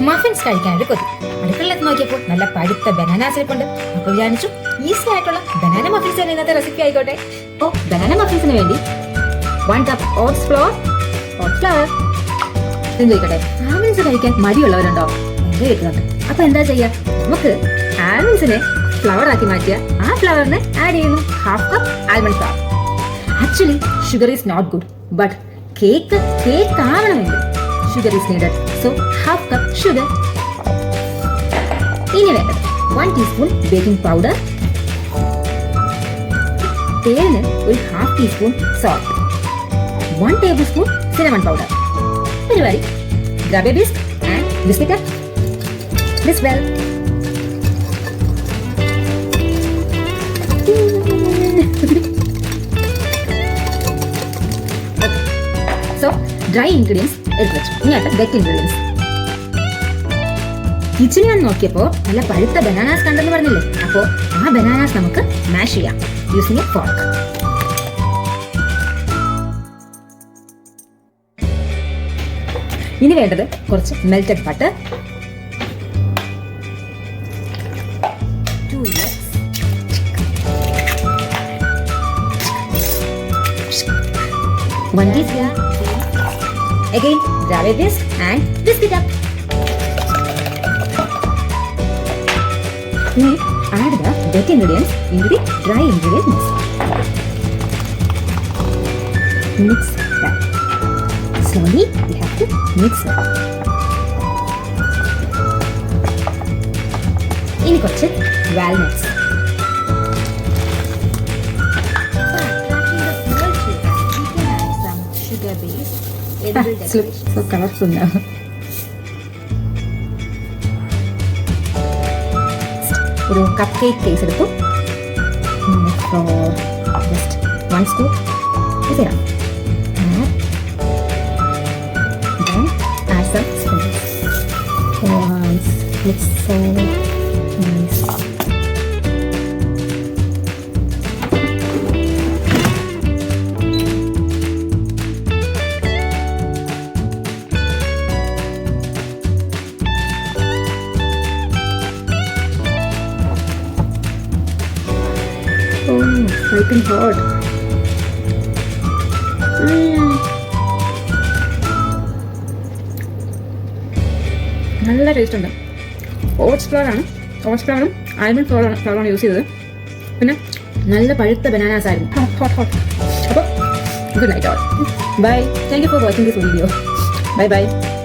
Muffins കഴിക്കാനൊരു കൊതി. അടുക്കളയിലെത്തി നോക്കിയപ്പോൾ നല്ല പഴുത്ത ബനാനാസ് ഇരിപ്പുണ്ട്. അപ്പോൾ വിചാരിച്ചു ഈസി ആയിട്ടുള്ള ബനാന മഫിൻസ് തന്നെ ഇന്നത്തെ റെസിപ്പി ആയിക്കോട്ടെ. അപ്പോൾ ബനാന മഫിൻസിന് വേണ്ടി 1 കപ്പ് ഓട്സ് ഫ്ലോർ. ചോദിക്കട്ടെ, ആൽമണ്ട്സ് കഴിക്കാൻ മടിയുള്ളവരുണ്ടോ? എന്റെ വീട്ടിലുണ്ട്. അപ്പൊ എന്താ ചെയ്യാ? നമുക്ക് ആൽമണ്ട്സിനെ ഫ്ലവർ ആക്കി മാറ്റിയ ആ ഫ്ലവറിനെ ആഡ് ചെയ്യുന്നു 1/2 cup almond flour. Actually sugar is not good, but cake ആവണമെങ്കിൽ sugar is needed. So 1/2 cup sugar. ഇനി വേണ്ടത് 1 ടീസ്പൂൺ ബേക്കിംഗ് പൗഡർ, തേന് ഒരു 1/2 teaspoon salt, 1 tablespoon cinnamon powder. പരിപാടി grab a whisk and whisk it up. This well. So dry ingredients എടുത്ത് വെച്ചു. ഇനി അടുത്ത വെറ്റ് ഇൻഗ്രീഡിയൻസ്. കിച്ചണിൽ വന്ന് നോക്കിയപ്പോൾ നല്ല പഴുത്ത ബനാനാസ് കണ്ടെന്ന് പറഞ്ഞില്ലേ? അപ്പോൾ ആ ബനാനാസ് നമുക്ക് മാഷ് ചെയ്യാം യൂസിങ് എ ഫോർക്ക്. ഇനി വേണ്ടത് കുറച്ച് melted butter, 2 eggs, 1 teaspoon. Again, grab a whisk and whisk it up. Now add the wet ingredients into the dry ingredient mix. Mix that. Slowly we have to mix it. ഇനി കുറച്ച് walnuts. So colorful now. ഒരു cup cake case എടുത്തു. Just 1 scoop is enough. Add some spoons. Once it's so nice. Oh, piping hot. നല്ല taste ഉണ്ട്. Oats ഫ്ലവറാണ്, almond ഫ്ലവറാണ് use ചെയ്തത്. പിന്നെ നല്ല പഴുത്ത ബനാനാസ് ആയിരുന്നു. ഹോട്ട്. അപ്പോൾ good night all. Bye. Thank you for watching this video. By.